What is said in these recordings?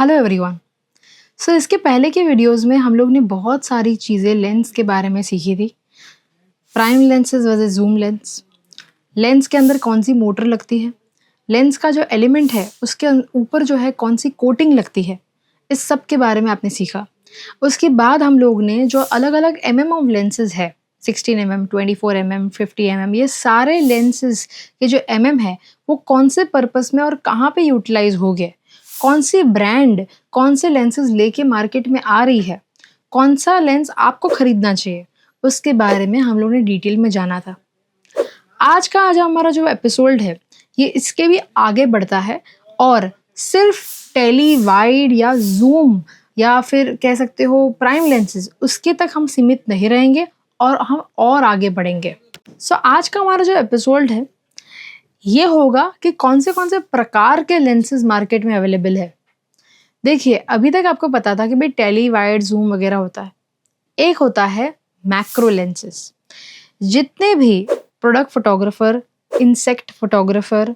Hello everyone. सो इसके पहले के वीडियोस में हम लोग ने बहुत सारी चीज़ें लेंस के बारे में सीखी थी। Prime lenses versus zoom lens, lens के अंदर कौन सी मोटर लगती है, लेंस का जो एलिमेंट है उसके ऊपर जो है कौन सी कोटिंग लगती है, इस सब के बारे में आपने सीखा। उसके बाद हम लोग ने जो अलग अलग ऑफ लेंसेज है, 16 24 50 ये सारे लेंसेज के जो है वो कौन से पर्पस में और कहाँ पे यूटिलाइज हो गए, कौन सी ब्रांड कौन से लेंसेज लेके मार्केट में आ रही है, कौन सा लेंस आपको खरीदना चाहिए, उसके बारे में हम लोग ने डिटेल में जाना था। आज हमारा जो एपिसोड है ये इसके भी आगे बढ़ता है और सिर्फ टेली वाइड या जूम या फिर कह सकते हो प्राइम लेंसेज उसके तक हम सीमित नहीं रहेंगे और हम और आगे बढ़ेंगे। सो आज का हमारा जो एपिसोड है ये होगा कि कौन से प्रकार के लेंसेज मार्केट में अवेलेबल है। देखिए, अभी तक आपको पता था कि भाई टेली वाइड जूम वगैरह होता है, एक होता है मैक्रो लेंसेज। जितने भी प्रोडक्ट फोटोग्राफर, इंसेक्ट फोटोग्राफर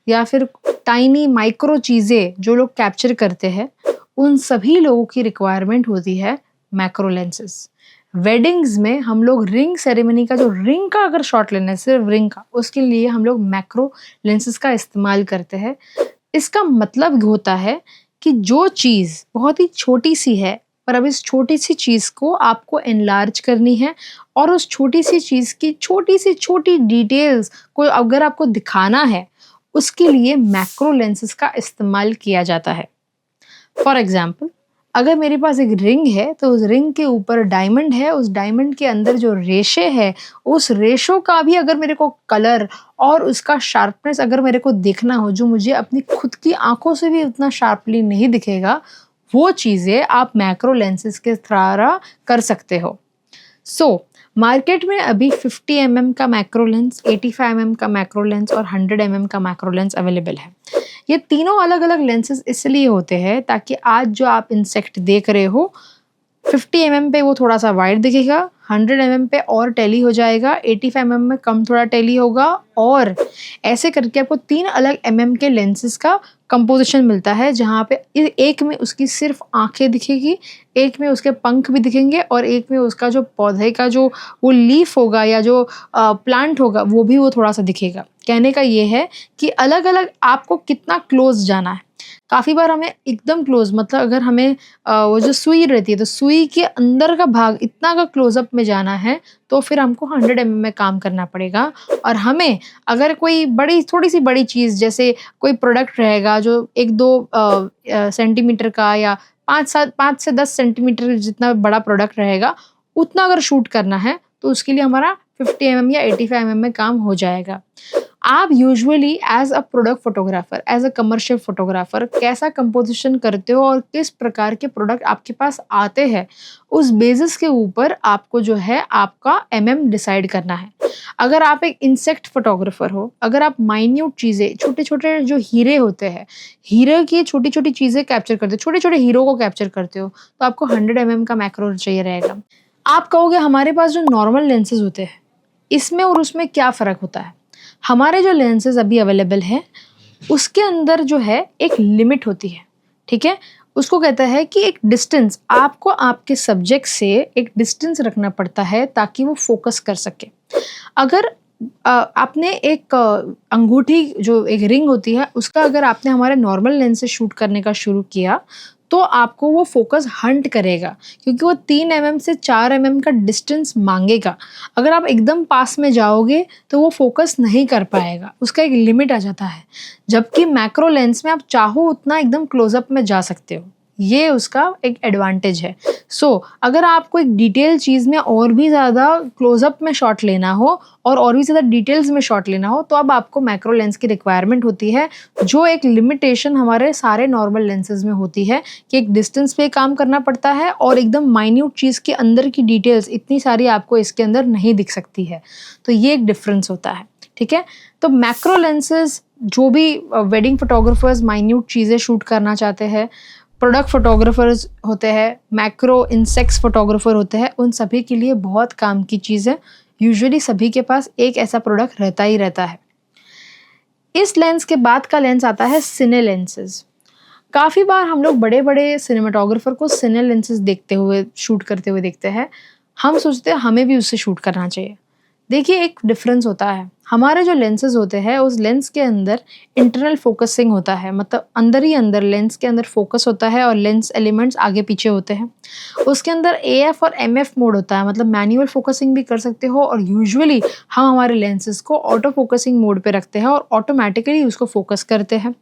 या फिर टाइनी माइक्रो चीज़ें जो लोग कैप्चर करते हैं, उन सभी लोगों की रिक्वायरमेंट होती है मैक्रो लेंसेज। वेडिंग्स में हम लोग रिंग सेरेमनी का जो रिंग का अगर शॉट लेना है, सिर्फ रिंग का, उसके लिए हम लोग मैक्रो लेंसेज का इस्तेमाल करते हैं। इसका मतलब होता है कि जो चीज़ बहुत ही छोटी सी है पर अब इस छोटी सी चीज़ को आपको एनलार्ज करनी है और उस छोटी सी चीज़ की छोटी डिटेल्स को अगर आपको दिखाना है, उसके लिए मैक्रो लेंसेज का इस्तेमाल किया जाता है। फॉर एग्जाम्पल, अगर मेरे पास एक रिंग है तो उस रिंग के ऊपर डायमंड है, उस डायमंड के अंदर जो रेशे है, उस रेशों का भी अगर मेरे को कलर और उसका शार्पनेस अगर मेरे को देखना हो, जो मुझे अपनी खुद की आंखों से भी उतना शार्पली नहीं दिखेगा, वो चीज़ें आप मैक्रो लेंसेज के द्वारा कर सकते हो। मार्केट में अभी 50 का मैक्रो लेंस, 85 का मैक्रो लेंस और 100 का मैक्रो लेंस अवेलेबल है। ये तीनों अलग अलग लेंसेज इसलिए होते हैं ताकि आज जो आप इंसेक्ट देख रहे हो, 50 पे वो थोड़ा सा वाइड दिखेगा, 100 पे और टेली हो जाएगा, 85 में कम थोड़ा टेली होगा, और ऐसे करके आपको 3 अलग के लेंसेज का कंपोजिशन मिलता है, जहाँ पे एक में उसकी सिर्फ आंखें दिखेगी, एक में उसके पंख भी दिखेंगे और एक में उसका जो पौधे का जो वो लीफ होगा या जो प्लांट होगा वो भी वो थोड़ा सा दिखेगा। कहने का ये है कि अलग अलग आपको कितना क्लोज जाना है। काफ़ी बार हमें एकदम क्लोज, मतलब अगर हमें वो जो सुई रहती है तो सुई के अंदर का भाग इतना का क्लोजअप में जाना है तो फिर हमको 100 में काम करना पड़ेगा। और हमें अगर कोई थोड़ी सी बड़ी चीज़, जैसे कोई प्रोडक्ट रहेगा जो 1-2 सेंटीमीटर का या 5 से 10 सेंटीमीटर जितना बड़ा प्रोडक्ट रहेगा, उतना अगर शूट करना है तो उसके लिए हमारा 50 या 85 में काम हो जाएगा। आप usually as a product photographer, as a commercial photographer कैसा कंपोजिशन करते हो और किस प्रकार के प्रोडक्ट आपके पास आते हैं, उस बेसिस के ऊपर आपको जो है आपका डिसाइड करना है। अगर आप एक इंसेक्ट फोटोग्राफर हो, अगर आप माइन्यूट चीज़ें, छोटे छोटे जो हीरे होते हैं, हीरे की छोटी छोटी चीज़ें कैप्चर करते हो, छोटे छोटे हीरो को कैप्चर करते हो, तो आपको 100 का मैक्रो चाहिए रहेगा। आप कहोगे हमारे पास जो नॉर्मल लेंसेज होते हैं, इसमें और उसमें क्या फ़र्क होता है? हमारे जो लेंसेज अभी अवेलेबल हैं, उसके अंदर जो है एक लिमिट होती है, ठीक है? उसको कहता है कि एक डिस्टेंस, आपको आपके सब्जेक्ट से एक डिस्टेंस रखना पड़ता है ताकि वो फोकस कर सके। अगर आपने एक अंगूठी, जो एक रिंग होती है, उसका अगर आपने हमारे नॉर्मल लेंस से शूट करने का शुरू किया, तो आपको वो फोकस हंट करेगा क्योंकि वो 3 से 4 का डिस्टेंस मांगेगा। अगर आप एकदम पास में जाओगे तो वो फोकस नहीं कर पाएगा, उसका एक लिमिट आ जाता है। जबकि मैक्रो लेंस में आप चाहो उतना एकदम क्लोजअप में जा सकते हो, ये उसका एक एडवांटेज है। अगर आपको एक डिटेल चीज़ में और भी ज़्यादा क्लोजअप में शॉट लेना हो और भी ज़्यादा डिटेल्स में शॉट लेना हो, तो अब आपको मैक्रो लेंस की रिक्वायरमेंट होती है, जो एक लिमिटेशन हमारे सारे नॉर्मल लेंसेज में होती है कि एक डिस्टेंस पे काम करना पड़ता है और एकदम माइन्यूट चीज़ के अंदर की डिटेल्स इतनी सारी आपको इसके अंदर नहीं दिख सकती है। तो ये एक डिफरेंस होता है, ठीक है? तो मैक्रो लेंसेज, जो भी वेडिंग फोटोग्राफर्स माइन्यूट चीज़ें शूट करना चाहते हैं, प्रोडक्ट फोटोग्राफर्स होते हैं, मैक्रो इंसेक्ट्स फोटोग्राफर होते हैं, उन सभी के लिए बहुत काम की चीज़ है। यूजुअली सभी के पास एक ऐसा प्रोडक्ट रहता ही रहता है। इस लेंस के बाद का लेंस आता है सिने लेंसेज। काफ़ी बार हम लोग बड़े-बड़े सिनेमेटोग्राफर को सिने लेंसेज़ देखते हुए, शूट करते हुए देखते हैं। हम सोचते हैं हमें भी उससे शूट करना चाहिए। देखिए एक डिफ़रेंस होता है, हमारे जो लेंसेज़ होते हैं उस लेंस के अंदर इंटरनल फ़ोकसिंग होता है, मतलब अंदर ही अंदर लेंस के अंदर फ़ोकस होता है और लेंस एलिमेंट्स आगे-पीछे होते हैं। उसके अंदर एएफ और एमएफ मोड होता है, मतलब मैनुअल फ़ोकसिंग भी कर सकते हो और यूजुअली हम हमारे लेंसेज़ को ऑटो फ़ोकसिंग मोड पे रखते हैं और ऑटोमैटिकली उसको फ़ोकस करते हैं।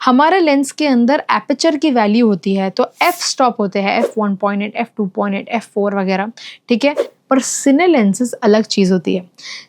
हमारे लेंस के अंदर एपर्चर की वैल्यू होती है, तो एफ स्टॉप होते हैं, एफ 1.8, एफ 2.8, एफ 4 वगैरह, ठीक है? पर सिने लेंसेज़ अलग चीज़ होती है।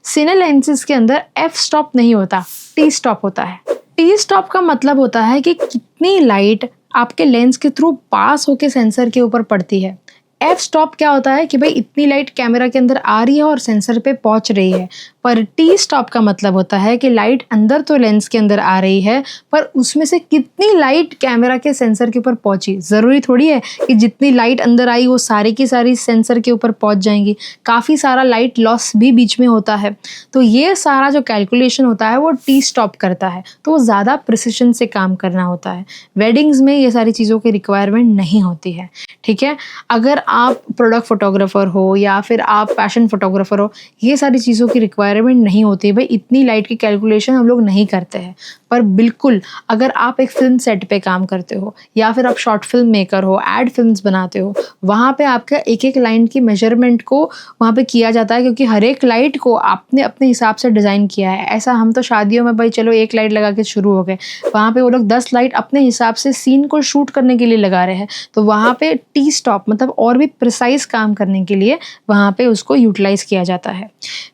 सिने लेंसेज़ के अंदर एफ स्टॉप नहीं होता, टी स्टॉप होता है। टी स्टॉप का मतलब होता है कि कितनी लाइट आपके लेंस के थ्रू पास होके सेंसर के ऊपर पड़ती है। एफ स्टॉप क्या होता है कि भाई इतनी लाइट कैमरा के अंदर आ रही है और सेंसर पे पहुंच रही है। पर टी स्टॉप का मतलब होता है कि लाइट अंदर तो लेंस के अंदर आ रही है, पर उसमें से कितनी लाइट कैमरा के सेंसर के ऊपर पहुंची। ज़रूरी थोड़ी है कि जितनी लाइट अंदर आई वो सारी की सारी सेंसर के ऊपर पहुंच जाएंगी। काफ़ी सारा लाइट लॉस भी बीच में होता है। तो ये सारा जो कैलकुलेशन होता है वो टी स्टॉप करता है, तो वो ज़्यादा प्रिसिशन से काम करना होता है। वेडिंग्स में ये सारी चीज़ों की रिक्वायरमेंट नहीं होती है, ठीक है? अगर आप प्रोडक्ट फोटोग्राफर हो या फिर आप पैशन फोटोग्राफर हो, ये सारी चीज़ों की रिक्वायरमेंट नहीं होती है। भाई इतनी लाइट की कैलकुलेशन हम लोग नहीं करते हैं। पर बिल्कुल अगर आप एक फ़िल्म सेट पे काम करते हो या फिर आप शॉर्ट फ़िल्म मेकर हो, एड फ़िल्म्स बनाते हो, वहाँ पे आपका एक-एक लाइन की मेज़रमेंट को वहाँ पे किया जाता है, क्योंकि हर एक लाइट को आपने अपने हिसाब से डिज़ाइन किया है। ऐसा हम तो शादियों में भाई चलो 1 लाइट लगा के शुरू हो गए, वहाँ पे वो लोग 10 लाइट अपने हिसाब से सीन को शूट करने के लिए लगा रहे हैं। तो वहाँ पे टी स्टॉप मतलब और भी प्रिसाइज़ काम करने के लिए वहाँ पे उसको यूटिलाइज़ किया जाता है।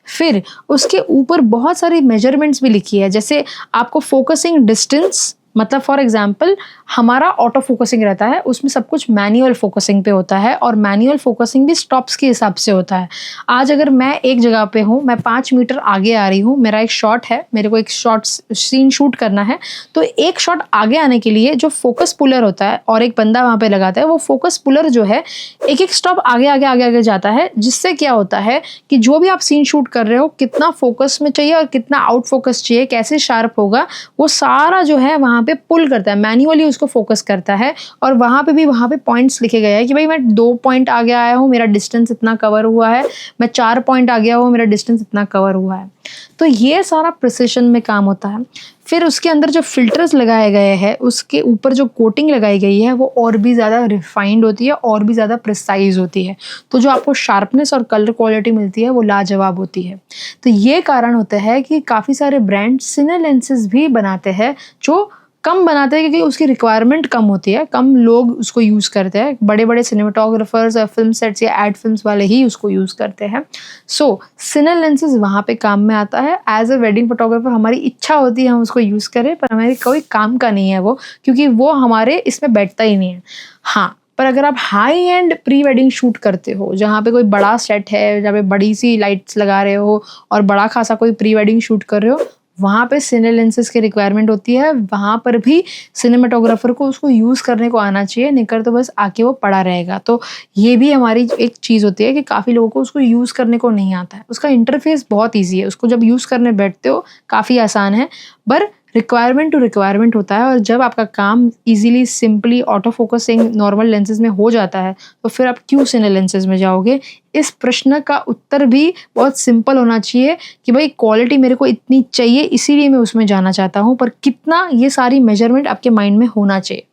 फिर उसके ऊपर बहुत सारी मेजरमेंट्स भी लिखी है, जैसे आपको फ़ोकसिंग डिस्टेंस, मतलब फॉर एग्जांपल हमारा ऑटो फ़ोकसिंग रहता है, उसमें सब कुछ मैनुअल फ़ोकसिंग पे होता है और मैनुअल फ़ोकसिंग भी स्टॉप्स के हिसाब से होता है। आज अगर मैं एक जगह पे हूँ, मैं 5 मीटर आगे आ रही हूँ, मेरा एक शॉट है, मेरे को एक शॉट सीन शूट करना है, तो एक शॉट आगे आने के लिए जो फ़ोकस पुलर होता है और एक बंदा वहाँ पे लगाता है, वो फ़ोकस पुलर जो है एक-एक स्टॉप आगे जाता है, जिससे क्या होता है कि जो भी आप सीन शूट कर रहे हो, कितना फ़ोकस में चाहिए और कितना आउट फ़ोकस चाहिए, कैसे शार्प होगा, वो सारा जो है वहाँ पे पुल करता है, मैन्युअली उसको फ़ोकस करता है। और वहाँ पे पॉइंट्स लिखे गए हैं कि भाई मैं 2 पॉइंट आगे आया हूँ, मेरा डिस्टेंस इतना कवर हुआ है, मैं 4 पॉइंट आ गया हूँ, मेरा डिस्टेंस इतना कवर हुआ है। तो ये सारा प्रिसिशन में काम होता है। फिर उसके अंदर जो फ़िल्टर्स लगाए गए हैं, उसके ऊपर जो कोटिंग लगाई गई है, वो और भी ज़्यादा रिफ़ाइंड होती है और भी ज़्यादा प्रिसाइज़ होती है। तो जो आपको शार्पनेस और कलर क्वालिटी मिलती है, वो लाजवाब होती है। तो ये कारण होता है कि काफ़ी सारे ब्रांड सिने लेंसेज़ भी बनाते हैं, जो कम बनाते हैं क्योंकि उसकी रिक्वायरमेंट कम होती है, कम लोग उसको यूज़ करते हैं। बड़े-बड़े सिनेमेटोग्राफर्स और फ़िल्म सेट्स या एड फ़िल्म्स वाले ही उसको यूज़ करते हैं। सो सिने लेंसेज़ वहाँ पे काम में आता है। एज़ अ वेडिंग फोटोग्राफर हमारी इच्छा होती है हम उसको यूज़ करें, पर हमारे कोई काम का नहीं है वो, क्योंकि वो हमारे इसमें बैठता ही नहीं है। हाँ, पर अगर आप high and pre wedding shoot करते हो, जहाँ पे कोई बड़ा सेट है, जहाँ पे बड़ी-सी लाइट्स लगा रहे हो और बड़ा खासा कोई प्री वेडिंग शूट कर रहे हो, वहाँ पे सिने लेंसेज़ की रिक्वायरमेंट होती है। वहाँ पर भी सिनेमेटोग्राफर को उसको यूज़ करने को आना चाहिए, नहीं कर तो बस आके वो पड़ा रहेगा। तो ये भी हमारी एक चीज़ होती है कि काफ़ी लोगों को उसको यूज़ करने को नहीं आता है। उसका इंटरफ़ेस बहुत ईज़ी है, उसको जब यूज़ करने बैठते हो काफ़ी आसान है, पर रिक्वायरमेंट टू रिक्वायरमेंट होता है। और जब आपका काम easily, simply auto focusing normal lenses में हो जाता है, तो फिर आप क्यों सिने लेंसेज़ में जाओगे? इस प्रश्न का उत्तर भी बहुत सिंपल होना चाहिए कि भाई क्वालिटी मेरे को इतनी चाहिए, इसीलिए मैं उसमें जाना चाहता हूँ, पर कितना, ये सारी मेजरमेंट आपके माइंड में होना चाहिए।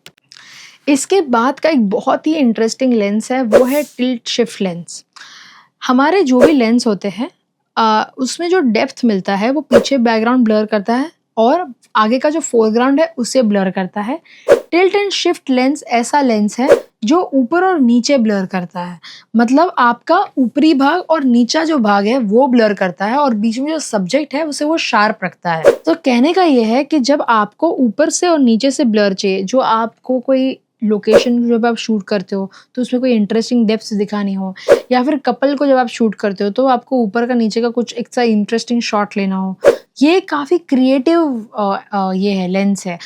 इसके बाद का एक बहुत ही इंटरेस्टिंग लेंस है, वो है टिल्ट शिफ्ट लेंस। हमारे जो भी लेंस होते हैं उसमें जो डेप्थ मिलता है वो पीछे बैकग्राउंड ब्लर करता है और आगे का जो फोरग्राउंड है उसे ब्लर करता है। टिल्ट एंड शिफ्ट लेंस ऐसा लेंस है जो ऊपर और नीचे ब्लर करता है, मतलब आपका ऊपरी भाग और नीचा जो भाग है वो ब्लर करता है और बीच में जो सब्जेक्ट है उसे वो शार्प रखता है। तो कहने का ये है कि जब आपको ऊपर से और नीचे से ब्लर चाहिए, जो आपको कोई लोकेशन जब आप शूट करते हो तो उसमें कोई इंटरेस्टिंग डेप्थ्स दिखानी हो, या फिर कपल को जब आप शूट करते हो तो आपको ऊपर का नीचे का कुछ एक सा इंटरेस्टिंग शॉट लेना हो, ये काफ़ी क्रिएटिव ये है, लेंस है।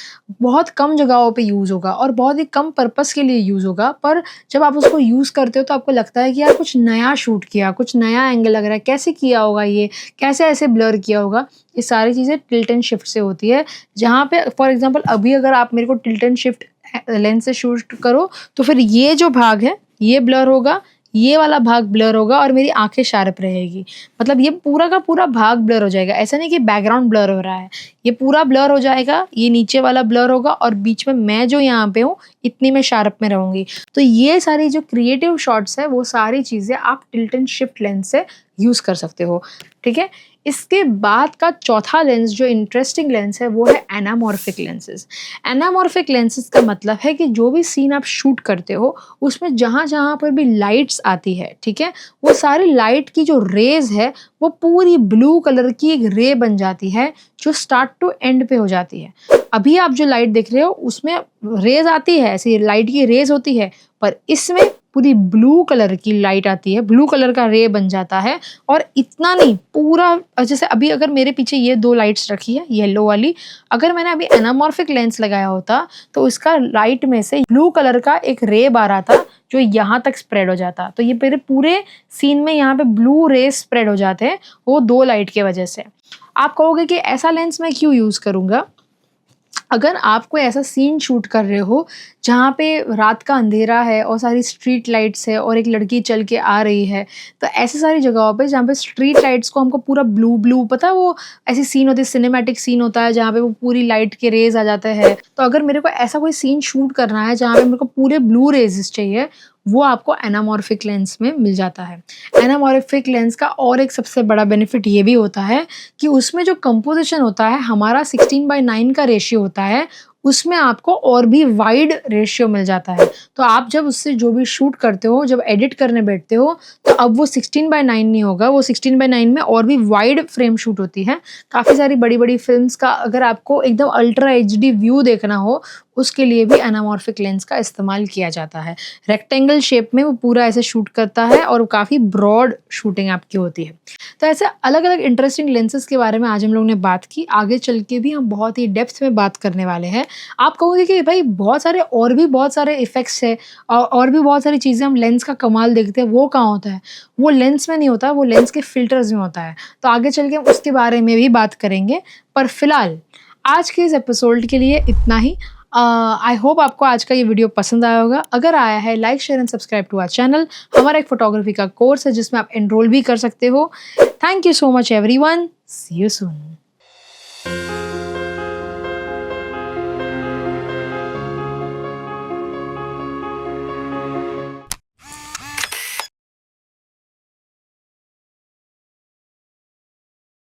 बहुत कम जगहों पे यूज़ होगा और बहुत ही कम पर्पस के लिए यूज़ होगा, पर जब आप उसको यूज़ करते हो तो आपको लगता है कि यार कुछ नया शूट किया, कुछ नया एंगल लग रहा है, कैसे किया होगा ये, कैसे ऐसे ब्लर किया होगा। ये सारी चीज़ें टिल्ट एंड शिफ्ट से होती है, जहाँ पे फॉर एग्ज़ाम्पल अभी अगर आप मेरे को टिल्ट एंड शिफ्ट लेंस से शूट करो तो फिर ये जो भाग है ये ब्लर होगा, ये वाला भाग ब्लर होगा और मेरी आंखें शार्प रहेगी। मतलब ये पूरा का पूरा भाग ब्लर हो जाएगा। ऐसा नहीं कि बैकग्राउंड ब्लर हो रहा है, ये पूरा ब्लर हो जाएगा, ये नीचे वाला ब्लर होगा और बीच में मैं जो यहाँ पे हूँ इतनी मैं शार्प में रहूँगी। तो ये सारी जो क्रिएटिव शॉट्स है वो सारी चीज़ें आप टिल्ट एंड शिफ्ट लेंस से यूज़ कर सकते हो, ठीक है। इसके बाद का चौथा लेंस जो इंटरेस्टिंग लेंस है वो है एनामॉर्फिक लेंसेज। एनामॉर्फिक लेंसेज का मतलब है कि जो भी सीन आप शूट करते हो उसमें जहाँ जहाँ पर भी लाइट्स आती है, ठीक है, वो सारी लाइट की जो रेज है वो पूरी ब्लू कलर की एक रे बन जाती है जो स्टार्ट टू एंड पे हो जाती है। अभी आप जो लाइट देख रहे हो उसमें रेज आती है, ऐसी लाइट की रेज होती है, पर इसमें पूरी ब्लू कलर की लाइट आती है, ब्लू कलर का रे बन जाता है। और इतना नहीं, पूरा जैसे अभी अगर मेरे पीछे ये दो लाइट्स रखी है येलो वाली, अगर मैंने अभी एनामॉर्फिक लेंस लगाया होता तो उसका लाइट में से ब्लू कलर का एक रे आ रहा था जो यहाँ तक स्प्रेड हो जाता। तो ये मेरे पूरे सीन में यहाँ पे ब्लू रे स्प्रेड हो जाते हैं वो दो लाइट के वजह से। आप कहोगे कि ऐसा लेंस मैं क्यों यूज़ करूँगा? अगर आप कोई ऐसा सीन शूट कर रहे हो जहाँ पे रात का अंधेरा है और सारी स्ट्रीट लाइट्स है और एक लड़की चल के आ रही है, तो ऐसी सारी जगहों पे जहाँ पे स्ट्रीट लाइट्स को हमको पूरा ब्लू ब्लू, पता है वो ऐसी सीन होती है, सिनेमैटिक सीन होता है जहाँ पे वो पूरी लाइट के रेज आ जाते हैं। तो अगर मेरे को ऐसा कोई सीन शूट करना है जहाँ पे मेरे को पूरे ब्लू रेज चाहिए, वो आपको एनामॉर्फिक लेंस में मिल जाता है। एनामॉर्फिक लेंस का और एक सबसे बड़ा बेनिफिट ये भी होता है कि उसमें जो कंपोजिशन होता है हमारा 16:9 का रेशियो होता है, उसमें आपको और भी वाइड रेशियो मिल जाता है। तो आप जब उससे जो भी शूट करते हो, जब एडिट करने बैठते हो, तो अब वो 16:9 नहीं होगा, वो 16:9 में और भी वाइड फ्रेम शूट होती है। काफ़ी सारी बड़ी-बड़ी फ़िल्म्स का अगर आपको एकदम अल्ट्रा एचडी व्यू देखना हो, उसके लिए भी एनामॉर्फिक लेंस का इस्तेमाल किया जाता है। रेक्टेंगल शेप में वो पूरा ऐसे शूट करता है और काफ़ी ब्रॉड शूटिंग आपकी होती है। तो ऐसे अलग-अलग इंटरेस्टिंग लेंसेज़ के बारे में आज हम लोग ने बात की। आगे चल के भी हम बहुत ही डेप्थ में बात करने वाले हैं। आप कहोगे कि भाई बहुत सारे इफ़ेक्ट्स हैं और भी बहुत सारी चीज़ें हम लेंस का कमाल देखते हैं, वो कहाँ होता है? वो लेंस में नहीं होता, वो लेंस के फ़िल्टर्स में होता है। तो आगे चल के हम उसके बारे में भी बात करेंगे। पर फ़िलहाल आज के इस एपिसोड के लिए इतना ही। आई होप आपको आज का ये वीडियो पसंद आया होगा। अगर आया है, like share and subscribe to our channel. हमारा एक फोटोग्राफी का कोर्स है जिसमें आप एनरोल भी कर सकते हो। Thank you so much everyone. See you soon.